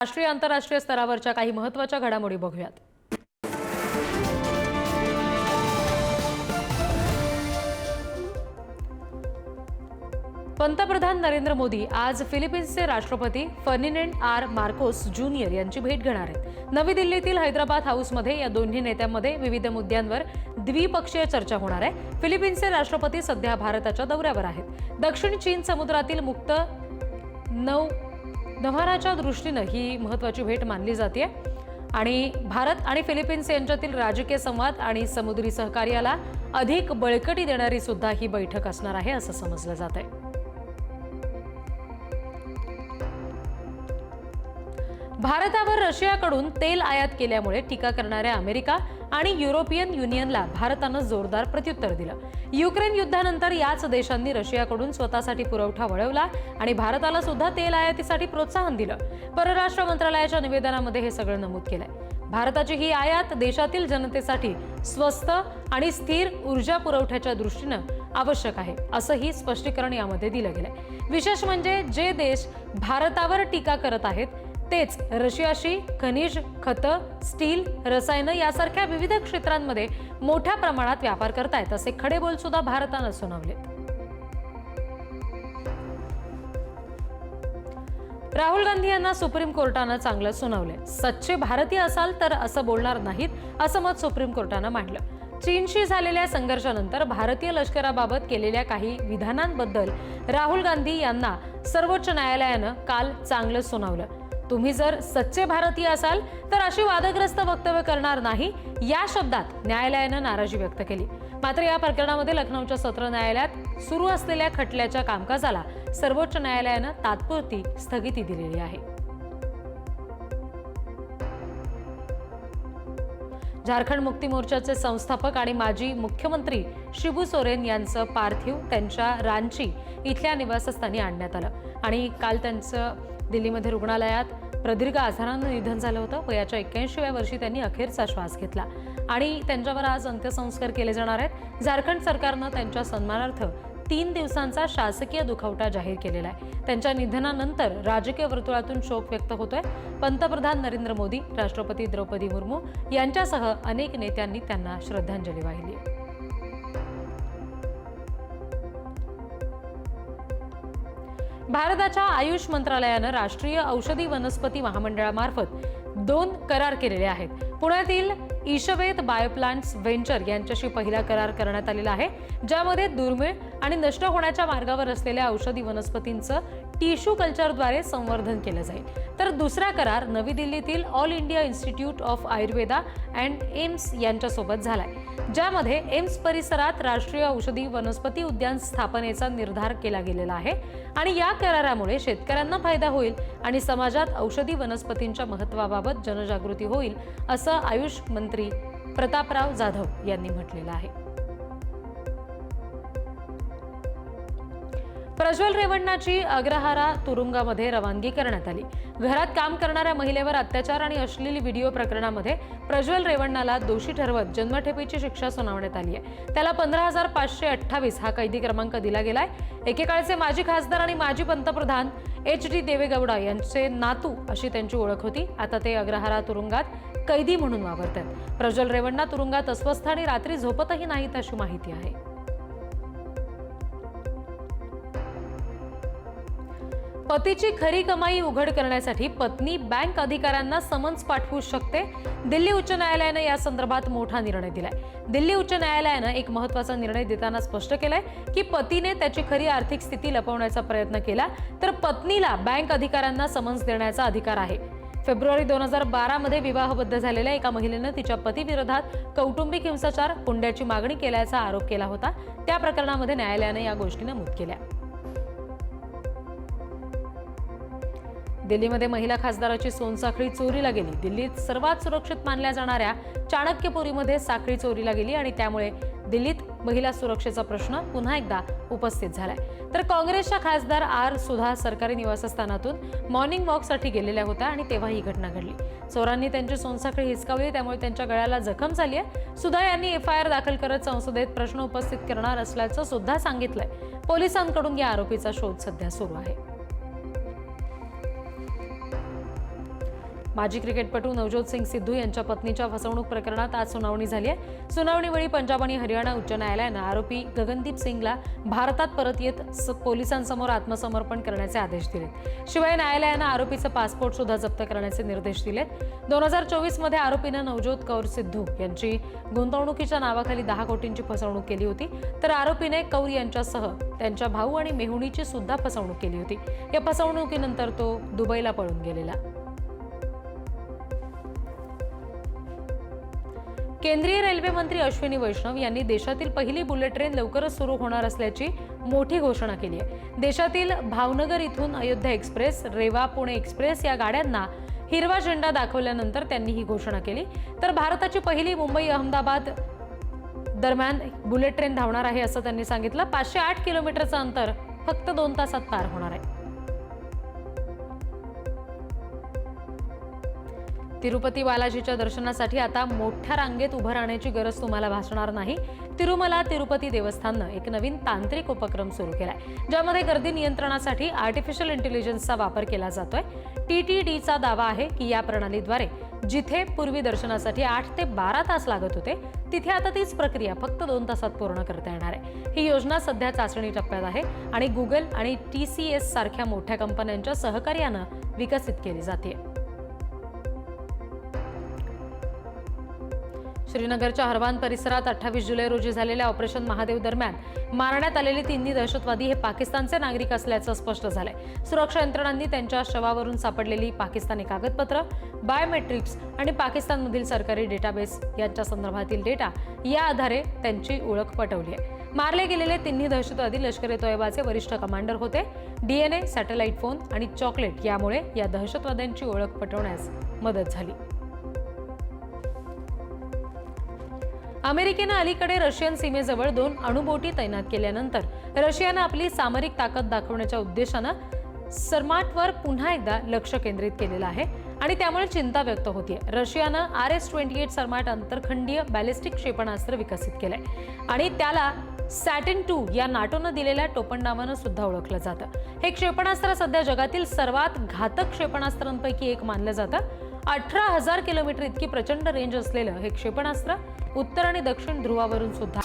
राष्ट्रीय आंतरराष्ट्रीय स्तरावरच्या काही महत्त्वाच्या घडामोडी बघूयात। पंतप्रधान नरेंद्र मोदी आज फिलिपिन्सचे राष्ट्रपती फर्डिनांड आर मार्कोस ज्युनियर यांची भेट घेणार आहेत। नवी दिल्लीतील हैदराबाद हाऊसमध्ये या दोन्ही नेत्यांमध्ये विविध मुद्द्यांवर द्विपक्षीय चर्चा होणार आहे। फिलिपिन्सचे राष्ट्रपती सध्या भारताच्या दौऱ्यावर आहेत। दक्षिण चीन समुद्रातील मुक्त नौवहनाच्या दृष्टीने ही महत्त्वाची भेट मानली जाते आणि भारत आणि फिलिपिन्स यांच्यातील राजकीय संवाद आणि समुद्री सहकार्याला अधिक बळकटी देणारी सुद्धा ही बैठक असणार आहे असं समजलं जात आहे। भारतावर रशियाकडून तेल आयात केल्यामुळे टीका करणाऱ्या अमेरिका आणि युरोपियन युनियनला भारतानं जोरदार प्रत्युत्तर दिलं। युक्रेन युद्धानंतर याच देशांनी रशियाकडून स्वतःसाठी पुरवठा वळवला आणि भारताला सुद्धा तेल आयातीसाठी प्रोत्साहन दिलं। परराष्ट्र मंत्रालयाच्या निवेदनामध्ये हे सगळं नमूद केलंय। भारताची ही आयात देशातील जनतेसाठी स्वस्त आणि स्थिर ऊर्जा पुरवठ्याच्या दृष्टीनं आवश्यक आहे असंही स्पष्टीकरण यामध्ये दिलं गेलंय। विशेष म्हणजे जे देश भारतावर टीका करत आहेत तेच रशियाशी खनिज, खतं, स्टील, रसायनं यासारख्या विविध क्षेत्रांमध्ये मोठ्या प्रमाणात व्यापार करतायत असे खडे बोल सुद्धा भारतानं सुनावले। राहुल गांधी यांना सुप्रीम कोर्टानं चांगलं सुनावलंय। सच्चे भारतीय असाल तर असं बोलणार नाहीत असं मत सुप्रीम कोर्टानं मांडलं। चीनशी झालेल्या संघर्षानंतर भारतीय लष्कराबाबत केलेल्या काही विधानांबद्दल राहुल गांधी यांना सर्वोच्च न्यायालयानं काल चांगलं सुनावलं। तुम्ही जर सच्चे भारतीय असाल तर अशी वादग्रस्त वक्तव्य करणार नाही या शब्दात न्यायालयानं नाराजी व्यक्त केली। मात्र या प्रकरणामध्ये लखनौच्या सत्र न्यायालयात सुरू असलेल्या खटल्याच्या कामकाजाला सर्वोच्च न्यायालयानं तात्पुरती स्थगिती दिलेली आहे। झारखंड मुक्ती मोर्चाचे संस्थापक आणि माजी मुख्यमंत्री शिबू सोरेन यांचं पार्थिव त्यांच्या रांची इथल्या निवासस्थानी आणण्यात आलं आणि काल त्यांचं दिल्लीमध्ये रुग्णालयात प्रदीर्घ आजारानं निधन झालं होतं। वयाच्या 81व्या वर्षी त्यांनी अखेरचा श्वास घेतला आणि त्यांच्यावर आज अंत्यसंस्कार केले जाणार आहेत। झारखंड सरकारनं त्यांच्या सन्मानार्थ 3 दिवसांचा शासकीय दुखवटा जाहीर केलेला आहे। त्यांच्या निधनानंतर राजकीय वर्तुळातून शोक व्यक्त होतोय। पंतप्रधान नरेंद्र मोदी, राष्ट्रपती द्रौपदी मुर्मू यांच्यासह अनेक नेत्यांनी त्यांना श्रद्धांजली वाहिली आहे। भारताच्या आयुष मंत्रालयानं राष्ट्रीय औषधी वनस्पती महामंडळामार्फत 2 करार केलेले आहेत। पुण्यातील ईशवेद बायोप्लांट्स व्हेंचर यांच्याशी पहिला करार करण्यात आलेला आहे, ज्यामध्ये दुर्मिळ आणि नष्ट होण्याच्या मार्गावर असलेल्या औषधी वनस्पतींचं टिश्यू कल्चरद्वारे संवर्धन केलं जाईल। तर दुसरा करार नवी दिल्लीतील all India institute of Ayurveda and AIIMS यांच्यासोबत झालाय, ज्यामध्ये एम्स परिसरात राष्ट्रीय औषधी वनस्पती उद्यान स्थापनेचा निर्धार केला गेलेला आहे आणि या करारामुळे शेतकऱ्यांना फायदा होईल आणि समाजात औषधी वनस्पतींच्या महत्त्वाबाबत जनजागृती होईल असं आयुष मंत्री प्रतापराव जाधव यांनी म्हटलेलं आहे। प्रज्वल रेवण्णाची अग्रहारा तुरुंगामध्ये रवानगी करण्यात आली। घरात काम करणाऱ्या महिलेवर अत्याचार आणि अश्लील व्हिडिओ प्रकरणामध्ये प्रज्वल रेवण्णाला दोषी ठरवत जन्मठेपेची शिक्षा सुनावण्यात आली आहे। त्याला 15,528 हा कैदी क्रमांक दिला गेलाय। एकेकाळचे माजी खासदार आणि माजी पंतप्रधान HD देवेगौडा यांचे नातू अशी त्यांची ओळख होती। आता ते अग्रहारा तुरुंगात कैदी म्हणून वावरतात। प्रज्वल रेवण्णा तुरुंगात अस्वस्थ आणि रात्री झोपतही नाहीत अशी माहिती आहे। पतीची खरी कमाई उघड करण्यासाठी पत्नी बँक अधिकाऱ्यांना समन्स पाठवू शकते। दिल्ली उच्च न्यायालयाने या संदर्भात मोठा निर्णय दिलाय। दिल्ली उच्च न्यायालयाने एक महत्त्वाचा निर्णय देताना स्पष्ट केलाय की पतीने त्याची खरी आर्थिक स्थिती लपवण्याचा प्रयत्न केला तर पत्नीला बँक अधिकाऱ्यांना समन्स देण्याचा अधिकार आहे। फेब्रुवारी 2012 मध्ये विवाहबद्ध झालेल्या एका महिलेने तिच्या पतीविरोधात कौटुंबिक हिंसाचार, हुंड्याची मागणी केल्याचा आरोप केला होता। त्या प्रकरणामध्ये न्यायालयाने या गोष्टी नमूद केल्या। दिल्लीमध्ये महिला खासदाराची सोनसाखळी चोरीला गेली। दिल्लीत सर्वात सुरक्षित मानल्या जाणाऱ्या चाणक्यपुरीमध्ये साखळी चोरीला गेली आणि त्यामुळे दिल्लीत महिला सुरक्षेचा प्रश्न पुन्हा एकदा उपस्थित झालाय। तर काँग्रेसच्या खासदार आर सुधा सरकारी निवासस्थानातून मॉर्निंग वॉकसाठी गेलेल्या होत्या आणि तेव्हा ही घटना घडली। चोरांनी त्यांची सोनसाखळी हिसकावली, त्यामुळे त्यांच्या गळ्याला जखम झाली आहे। सुधा यांनी FIR दाखल करत संसदेत प्रश्न उपस्थित करणार असल्याचं सुद्धा सांगितलंय। पोलिसांकडून या आरोपीचा शोध सध्या सुरू आहे। माजी क्रिकेटपटू नवजोत सिंग सिद्धू यांच्या पत्नीच्या फसवणूक प्रकरणात आज सुनावणी झाली आहे. सुनावणीवेळी पंजाब आणि हरियाणा उच्च न्यायालयानं आरोपी गगनदीप सिंगला भारतात परत येत पोलिसांसमोर आत्मसमर्पण करण्याचे आदेश दिलेत. शिवाय न्यायालयानं आरोपीचं पासपोर्ट सुद्धा जप्त करण्याचे निर्देश दिलेत. 2024 मध्ये आरोपीनं नवजोत कौर सिद्धू यांची गुंतवणुकीच्या नावाखाली 10 कोटींची फसवणूक केली होती, तर आरोपीने कौर यांच्यासह त्यांच्या भाऊ आणि मेहुणीची सुद्धा फसवणूक केली होती. या फसवणुकीनंतर तो दुबईला पळून गेलेला. केंद्रीय रेल्वे मंत्री अश्विनी वैष्णव यांनी देशातील पहिली बुलेट ट्रेन लवकरच सुरू होणार असल्याची मोठी घोषणा केली आहे. देशातील भावनगर इथून अयोध्या एक्सप्रेस, रेवा पुणे एक्सप्रेस या गाड्यांना हिरवा झेंडा दाखवल्यानंतर त्यांनी ही घोषणा केली. तर भारताची पहिली मुंबई अहमदाबाद दरम्यान बुलेट ट्रेन धावणार आहे असं त्यांनी सांगितलं. 508 किलोमीटरचं अंतर फक्त 2 तासात पार होणार आहे. तिरुपती बालाजीच्या दर्शनासाठी आता मोठ्या रांगेत उभं राहण्याची गरज तुम्हाला भासणार नाही. तिरुमला तिरुपती देवस्थाननं एक नवीन तांत्रिक उपक्रम सुरू केलाय, ज्यामध्ये गर्दी नियंत्रणासाठी आर्टिफिशियल इंटेलिजन्सचा वापर केला जातोय. TTDचा दावा आहे की या प्रणालीद्वारे जिथे पूर्वी दर्शनासाठी 8 ते 12 तास लागत होते, तिथे आता तीच प्रक्रिया फक्त 2 तासात पूर्ण करता येणार आहे. ही योजना सध्या चाचणी टप्प्यात आहे आणि गुगल आणि TCS सारख्या मोठ्या कंपन्यांच्या सहकार्यानं विकसित केली जाते. श्रीनगरच्या हरवान परिसरात 28 जुलै रोजी झालेल्या ऑपरेशन महादेव दरम्यान मारण्यात आलेले 3 दहशतवादी हे पाकिस्तानचे नागरिक असल्याचं स्पष्ट झालंय. सुरक्षा यंत्रणांनी त्यांच्या शवावरून सापडलेली पाकिस्तानी कागदपत्र, बायोमेट्रिक्स आणि पाकिस्तानमधील सरकारी डेटाबेस यांच्या संदर्भातील डेटा या आधारे त्यांची ओळख पटवली आहे. मारले गेलेले 3 दहशतवादी लष्कर-ए-तोयबाचे वरिष्ठ कमांडर होते. DNA, सॅटेलाइट फोन आणि चॉकलेट यामुळे या दहशतवाद्यांची ओळख पटवण्यास मदत झाली. अमेरिकेनं अलीकडे रशियन सीमेजवळ 2 अणुबोटी तैनात केल्यानंतर रशियानं आपली सामरिक ताकद दाखवण्याच्या उद्देशानं सरमाटवर पुन्हा एकदा लक्ष केंद्रित केलेलं आहे आणि त्यामुळे चिंता व्यक्त होतीये. रशियानं RS-28 सरमाट आंतरखंडीय बॅलिस्टिक क्षेपणास्त्र विकसित केलंय आणि त्याला सॅटिन 2 या नाटोनं दिलेल्या टोपण नावानं सुद्धा ओळखलं जातं. हे क्षेपणास्त्र सध्या जगातील सर्वात घातक क्षेपणास्त्रांपैकी एक मानलं जातं. 18,000 किलोमीटर इतकी प्रचंड रेंज असलेलं हे क्षेपणास्त्र उत्तर आणि दक्षिण ध्रुवावरून सुद्धा